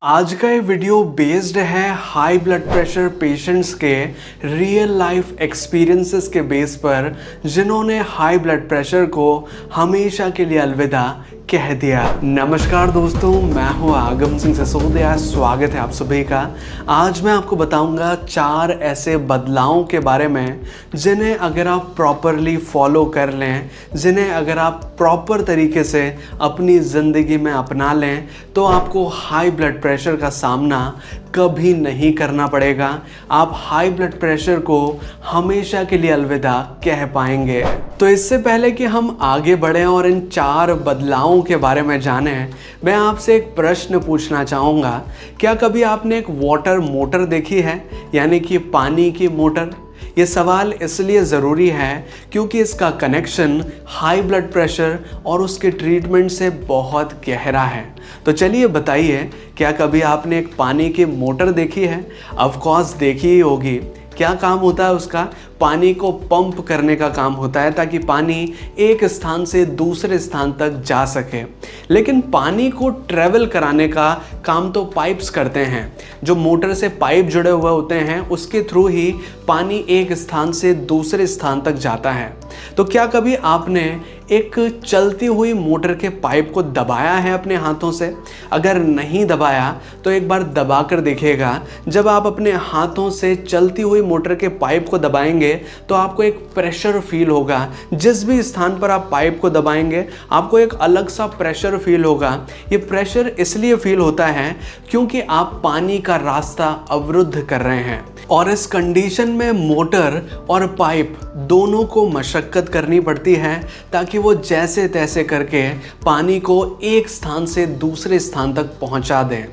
आज का ये वीडियो बेस्ड है हाई ब्लड प्रेशर पेशेंट्स के रियल लाइफ एक्सपीरियंसेस के बेस पर, जिन्होंने हाई ब्लड प्रेशर को हमेशा के लिए अलविदा कह दिया। नमस्कार दोस्तों, मैं हूँ आगम सिंह सिसोदिया। स्वागत है आप सभी का। आज मैं आपको बताऊंगा 4 ऐसे बदलावों के बारे में जिन्हें अगर आप प्रॉपरली फॉलो कर लें, जिन्हें अगर आप प्रॉपर तरीके से अपनी ज़िंदगी में अपना लें, तो आपको हाई ब्लड प्रेशर का सामना कभी नहीं करना पड़ेगा। आप हाई ब्लड प्रेशर को हमेशा के लिए अलविदा कह पाएंगे। तो इससे पहले कि हम आगे बढ़ें और इन 4 बदलावों के बारे में जानें, मैं आपसे एक प्रश्न पूछना चाहूँगा। क्या कभी आपने एक वाटर मोटर देखी है, यानी कि पानी की मोटर? ये सवाल इसलिए ज़रूरी है क्योंकि इसका कनेक्शन हाई ब्लड प्रेशर और उसके ट्रीटमेंट से बहुत गहरा है। तो चलिए बताइए, क्या कभी आपने एक पानी की मोटर देखी है? ऑफ कोर्स देखी ही होगी। क्या काम होता है उसका? पानी को पंप करने का काम होता है ताकि पानी एक स्थान से दूसरे स्थान तक जा सके। लेकिन पानी को ट्रेवल कराने का काम तो पाइप्स करते हैं। जो मोटर से पाइप जुड़े हुए होते हैं, उसके थ्रू ही पानी एक स्थान से दूसरे स्थान तक जाता है। तो क्या कभी आपने एक चलती हुई मोटर के पाइप को दबाया है अपने हाथों से? अगर नहीं दबाया तो एक बार दबा कर देखिएगा। जब आप अपने हाथों से चलती हुई मोटर के पाइप को दबाएंगे तो आपको एक प्रेशर फील होगा। जिस भी स्थान पर आप पाइप को दबाएंगे आपको एक अलग सा प्रेशर फील होगा। ये प्रेशर इसलिए फील होता है क्योंकि आप पानी का रास्ता अवरुद्ध कर रहे हैं, और इस कंडीशन में मोटर और पाइप दोनों को मशक्कत करनी पड़ती है ताकि वो जैसे तैसे करके पानी को एक स्थान से दूसरे स्थान तक पहुंचा दें।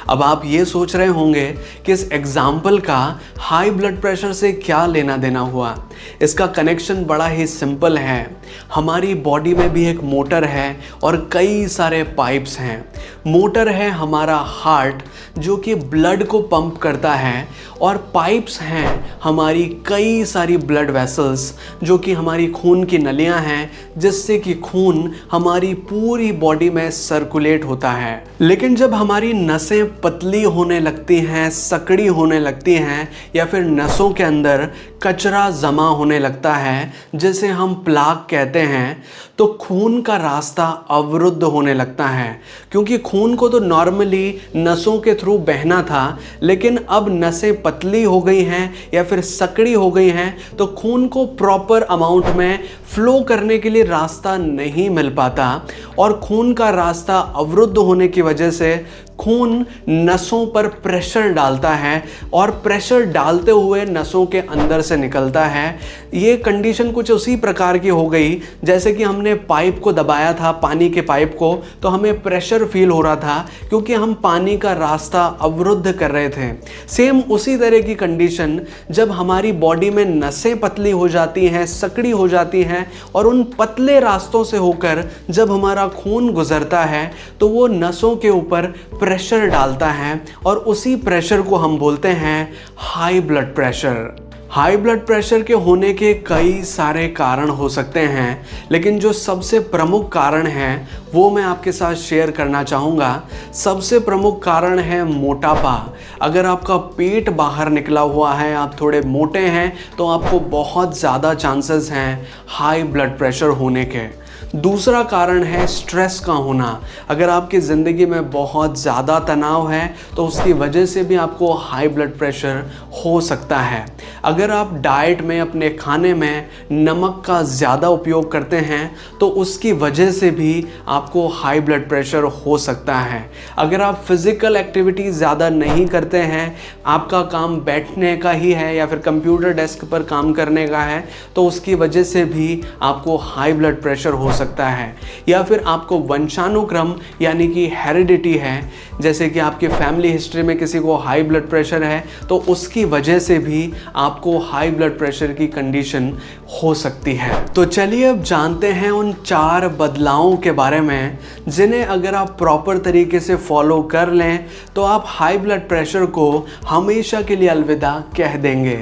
अब आप ये सोच रहे होंगे कि इस एग्जाम्पल का हाई ब्लड प्रेशर से क्या लेना देना हुआ। इसका कनेक्शन बड़ा ही सिंपल है। हमारी बॉडी में भी एक मोटर है और कई सारे पाइप्स हैं। मोटर है हमारा हार्ट, जो कि ब्लड को पंप करता है, और पाइप्स हैं हमारी कई सारी ब्लड वेसल्स, जो कि हमारी खून की नलियां हैं, जिससे कि खून हमारी पूरी बॉडी में सर्कुलेट होता है। लेकिन जब हमारी नसें पतली होने लगती हैं, सकड़ी होने लगती हैं, या फिर नसों के अंदर कचरा जमा होने लगता है, जिसे हम प्लाक कहते हैं, तो खून का रास्ता अवरुद्ध होने लगता है। क्योंकि खून को तो नॉर्मली नसों के थ्रू बहना था, लेकिन अब नसें पतली हो गई हैं या फिर सकड़ी हो गई हैं, तो खून को प्रॉपर अमाउंट में फ्लो करने के लिए रास्ता नहीं मिल पाता, और खून का रास्ता अवरुद्ध होने की वजह से खून नसों पर प्रेशर डालता है, और प्रेशर डालते हुए नसों के अंदर से निकलता है। ये कंडीशन कुछ उसी प्रकार की हो गई जैसे कि हमने पाइप को दबाया था, पानी के पाइप को, तो हमें प्रेशर फील हो रहा था क्योंकि हम पानी का रास्ता अवरुद्ध कर रहे थे। सेम उसी तरह की कंडीशन जब हमारी बॉडी में नसें पतली हो जाती हैं, सकड़ी हो जाती हैं, और उन पतले रास्तों से होकर जब हमारा खून गुजरता है तो वो नसों के ऊपर प्रेशर डालता है, और उसी प्रेशर को हम बोलते हैं high blood pressure. High blood pressure के होने के कई सारे कारण हो सकते हैं, लेकिन जो सबसे प्रमुख कारण है वो मैं आपके साथ शेयर करना चाहूँगा। सबसे प्रमुख कारण है मोटापा। अगर आपका पेट बाहर निकला हुआ है, आप थोड़े मोटे हैं, तो आपको बहुत ज़्यादा चांसेस हैं हाई ब्लड प्रेशर होने के। दूसरा कारण है स्ट्रेस का होना। अगर आपकी ज़िंदगी में बहुत ज़्यादा तनाव है तो उसकी वजह से भी आपको हाई ब्लड प्रेशर हो सकता है। अगर आप डाइट में, अपने खाने में नमक का ज़्यादा उपयोग करते हैं तो उसकी वजह से भी आपको हाई ब्लड प्रेशर हो सकता है। अगर आप फिज़िकल एक्टिविटी ज़्यादा नहीं करते हैं, आपका काम बैठने का ही है या फिर कंप्यूटर डेस्क पर काम करने का है, तो उसकी वजह से भी आपको हाई ब्लड प्रेशर हो सकता है। या फिर आपको वंशानुक्रम यानी कि हेरिडिटी है, जैसे कि आपके फैमिली हिस्ट्री में किसी को हाई ब्लड प्रेशर है, तो उसकी वजह से भी आपको हाई ब्लड प्रेशर की कंडीशन हो सकती है। तो चलिए अब जानते हैं उन 4 बदलावों के बारे में जिन्हें अगर आप प्रॉपर तरीके से फॉलो कर लें तो आप हाई ब्लड प्रेशर को हमेशा के लिए अलविदा कह देंगे।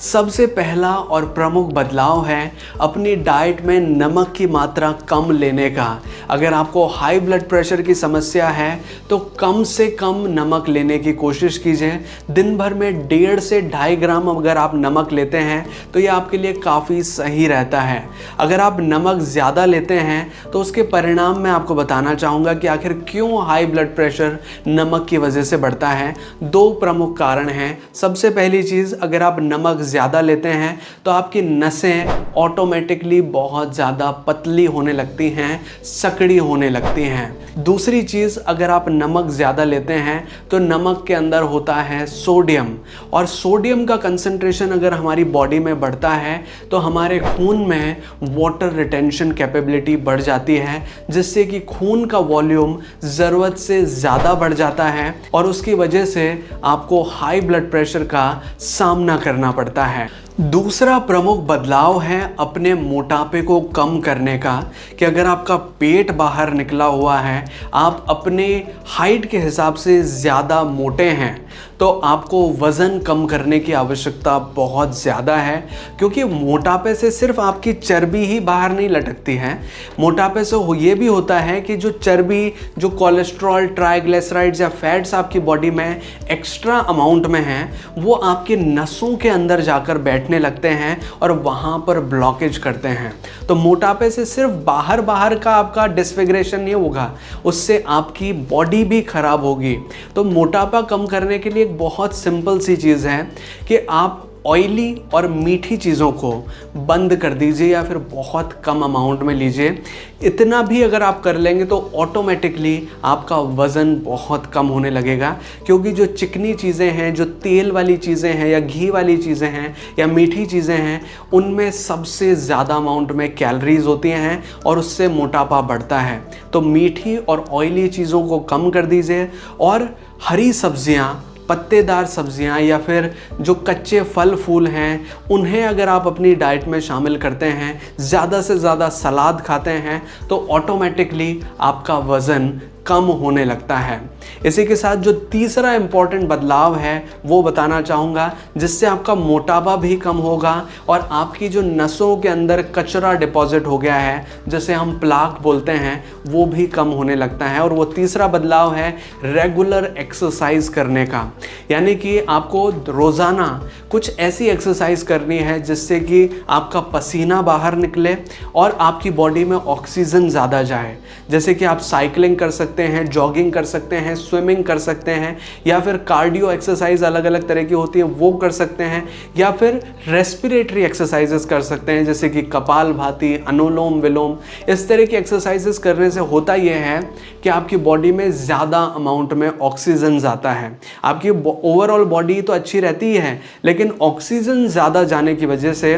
सबसे पहला और प्रमुख बदलाव है अपनी डाइट में नमक की मात्रा कम लेने का। अगर आपको हाई ब्लड प्रेशर की समस्या है तो कम से कम नमक लेने की कोशिश कीजिए। दिन भर में 1.5 से 2.5 ग्राम अगर आप नमक लेते हैं तो ये आपके लिए काफ़ी सही रहता है। अगर आप नमक ज़्यादा लेते हैं तो उसके परिणाम मैं आपको बताना चाहूँगा कि आखिर क्यों हाई ब्लड प्रेशर नमक की वजह से बढ़ता है। 2 प्रमुख कारण हैं। सबसे पहली चीज़, अगर आप नमक ज़्यादा लेते हैं तो आपकी नसें ऑटोमेटिकली बहुत ज़्यादा पतली होने लगती हैं, सकड़ी होने लगती हैं। दूसरी चीज़, अगर आप नमक ज़्यादा लेते हैं तो नमक के अंदर होता है सोडियम, और सोडियम का कंसंट्रेशन अगर हमारी बॉडी में बढ़ता है तो हमारे खून में वाटर रिटेंशन कैपेबिलिटी बढ़ जाती है, जिससे कि खून का वॉल्यूम ज़रूरत से ज़्यादा बढ़ जाता है और उसकी वजह से आपको हाई ब्लड प्रेशर का सामना करना पड़ता है। दूसरा प्रमुख बदलाव है अपने मोटापे को कम करने का, कि अगर आपका पेट बाहर निकला हुआ है, आप अपने हाइट के हिसाब से ज़्यादा मोटे हैं, तो आपको वज़न कम करने की आवश्यकता बहुत ज़्यादा है। क्योंकि मोटापे से सिर्फ आपकी चर्बी ही बाहर नहीं लटकती है, मोटापे से ये भी होता है कि जो चर्बी, जो कोलेस्ट्रॉल, ट्राइग्लिसराइड्स या फैट्स आपकी बॉडी में एक्स्ट्रा अमाउंट में हैं, वो आपकी नसों के अंदर जाकर बैठने लगते हैं और वहाँ पर ब्लॉकेज करते हैं। तो मोटापे से सिर्फ बाहर का आपका डिसफिगरेशन नहीं होगा, उससे आपकी बॉडी भी खराब होगी। तो मोटापा कम करने के लिए एक बहुत सिंपल सी चीज़ है कि आप ऑयली और मीठी चीज़ों को बंद कर दीजिए या फिर बहुत कम अमाउंट में लीजिए। इतना भी अगर आप कर लेंगे तो ऑटोमेटिकली आपका वज़न बहुत कम होने लगेगा, क्योंकि जो चिकनी चीज़ें हैं, जो तेल वाली चीज़ें हैं या घी वाली चीज़ें हैं या मीठी चीज़ें हैं, उनमें सबसे ज़्यादा अमाउंट में कैलोरीज होती हैं और उससे मोटापा बढ़ता है। तो मीठी और ऑयली चीज़ों को कम कर दीजिए और हरी सब्जियाँ, पत्तेदार सब्जियां या फिर जो कच्चे फल फूल हैं, उन्हें अगर आप अपनी डाइट में शामिल करते हैं, ज़्यादा से ज़्यादा सलाद खाते हैं, तो ऑटोमेटिकली आपका वज़न कम होने लगता है। इसी के साथ जो तीसरा इम्पॉर्टेंट बदलाव है वो बताना चाहूँगा, जिससे आपका मोटापा भी कम होगा और आपकी जो नसों के अंदर कचरा डिपॉजिट हो गया है, जैसे हम प्लाक बोलते हैं, वो भी कम होने लगता है। और वो तीसरा बदलाव है रेगुलर एक्सरसाइज करने का, यानी कि आपको रोज़ाना कुछ ऐसी एक्सरसाइज करनी है जिससे कि आपका पसीना बाहर निकले और आपकी बॉडी में ऑक्सीजन ज़्यादा जाए। जैसे कि आप साइकिलिंग कर सकते हैं, जॉगिंग कर सकते हैं, स्विमिंग कर सकते हैं, या फिर कार्डियो एक्सरसाइज अलग अलग तरह की होती है वो कर सकते हैं, या फिर रेस्पिरेटरी एक्सरसाइजेस कर सकते हैं जैसे कि कपालभाति, अनुलोम विलोम। इस तरह की एक्सरसाइजेस करने से होता यह है कि आपकी बॉडी में ज़्यादा अमाउंट में ऑक्सीजन जाता है। आपकी ओवरऑल बॉडी तो अच्छी रहती है, लेकिन ऑक्सीजन ज़्यादा जाने की वजह से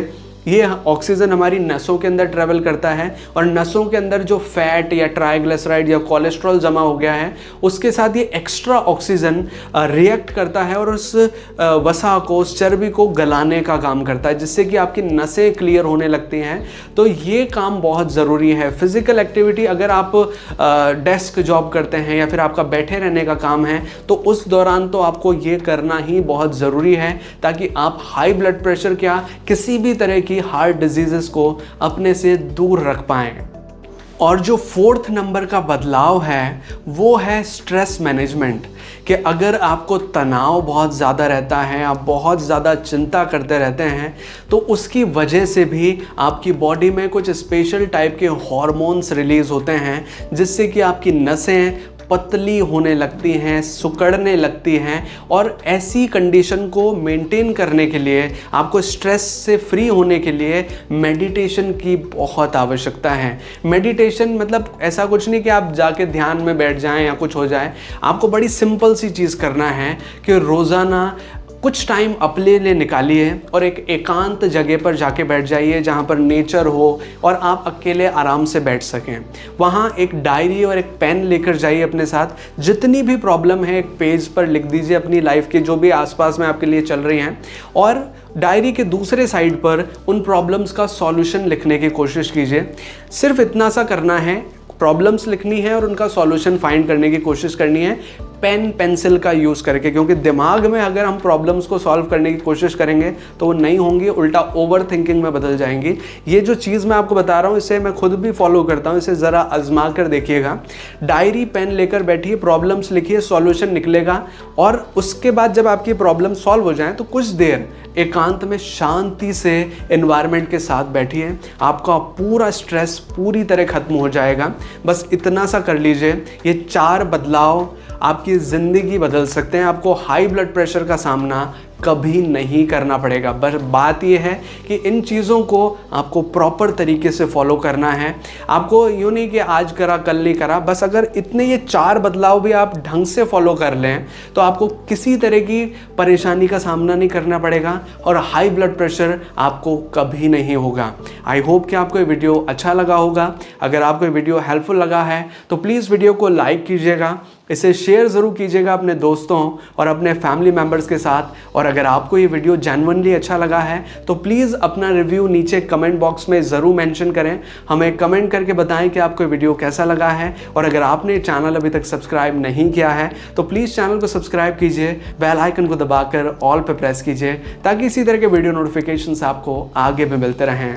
ये ऑक्सीजन हमारी नसों के अंदर ट्रैवल करता है और नसों के अंदर जो फैट या ट्राइग्लिसराइड या कोलेस्ट्रॉल जमा हो गया है, उसके साथ ये एक्स्ट्रा ऑक्सीजन रिएक्ट करता है और उस वसा को, उस चर्बी को गलाने का काम करता है, जिससे कि आपकी नसें क्लियर होने लगती हैं। तो ये काम बहुत ज़रूरी है। फिज़िकल एक्टिविटी, अगर आप डेस्क जॉब करते हैं या फिर आपका बैठे रहने का काम है, तो उस दौरान तो आपको ये करना ही बहुत ज़रूरी है, ताकि आप हाई ब्लड प्रेशर क्या किसी भी तरह की हार्ट डिजीजेस को अपने से दूर रख पाएं। और जो 4th नंबर का बदलाव है वो है स्ट्रेस मैनेजमेंट, कि अगर आपको तनाव बहुत ज़्यादा रहता है, आप बहुत ज़्यादा चिंता करते रहते हैं, तो उसकी वजह से भी आपकी बॉडी में कुछ स्पेशल टाइप के हार्मोन्स रिलीज़ होते हैं, जिससे कि आपकी नसें पतली होने लगती हैं, सिकुड़ने लगती हैं। और ऐसी कंडीशन को मेंटेन करने के लिए, आपको स्ट्रेस से फ्री होने के लिए मेडिटेशन की बहुत आवश्यकता है। मेडिटेशन मतलब ऐसा कुछ नहीं कि आप जाके ध्यान में बैठ जाएं या कुछ हो जाए। आपको बड़ी सिंपल सी चीज़ करना है कि रोज़ाना कुछ टाइम अपने लिए निकालिए और एक एकांत जगह पर जाके बैठ जाइए जहाँ पर नेचर हो और आप अकेले आराम से बैठ सकें। वहाँ एक डायरी और एक पेन लेकर जाइए अपने साथ। जितनी भी प्रॉब्लम है एक पेज पर लिख दीजिए, अपनी लाइफ के जो भी आसपास में आपके लिए चल रही हैं, और डायरी के दूसरे साइड पर उन प्रॉब्लम्स का सॉल्यूशन लिखने की कोशिश कीजिए। सिर्फ इतना सा करना है, प्रॉब्लम्स लिखनी है और उनका सॉल्यूशन फाइंड करने की कोशिश करनी है। पेन पेंसिल का यूज़ करके, क्योंकि दिमाग में अगर हम प्रॉब्लम्स को सॉल्व करने की कोशिश करेंगे तो वो नहीं होंगी, उल्टा ओवर थिंकिंग में बदल जाएंगी। ये जो चीज़ मैं आपको बता रहा हूँ इसे मैं खुद भी फॉलो करता हूँ, इसे ज़रा आजमा कर देखिएगा। डायरी पेन लेकर बैठिए, प्रॉब्लम्स लिखिए, सॉल्यूशन निकलेगा। और उसके बाद जब आपकी प्रॉब्लम सॉल्व हो जाए तो कुछ देर एकांत में शांति से एनवायरनमेंट के साथ बैठिए, आपका पूरा स्ट्रेस पूरी तरह खत्म हो जाएगा। बस इतना सा कर लीजिए, ये 4 बदलाव आपकी ज़िंदगी बदल सकते हैं। आपको हाई ब्लड प्रेशर का सामना कभी नहीं करना पड़ेगा। बस बात यह है कि इन चीज़ों को आपको प्रॉपर तरीके से फॉलो करना है। आपको यूँ नहीं कि आज करा कल नहीं करा, बस अगर इतने ये 4 बदलाव भी आप ढंग से फॉलो कर लें तो आपको किसी तरह की परेशानी का सामना नहीं करना पड़ेगा और हाई ब्लड प्रेशर आपको कभी नहीं होगा। आई होप कि आपको ये वीडियो अच्छा लगा होगा। अगर आपको ये वीडियो हेल्पफुल लगा है तो प्लीज़ वीडियो को लाइक कीजिएगा, इसे शेयर ज़रूर कीजिएगा अपने दोस्तों और अपने फैमिली मेम्बर्स के साथ। और अगर आपको ये वीडियो जेन्युइनली अच्छा लगा है तो प्लीज़ अपना रिव्यू नीचे कमेंट बॉक्स में ज़रूर मेंशन करें। हमें कमेंट करके बताएं कि आपको ये वीडियो कैसा लगा है। और अगर आपने चैनल अभी तक सब्सक्राइब नहीं किया है तो प्लीज़ चैनल को सब्सक्राइब कीजिए, बेल आइकन को दबाकर ऑल पे प्रेस कीजिए ताकि इसी तरह के वीडियो नोटिफिकेशंस आपको आगे भी मिलते रहें।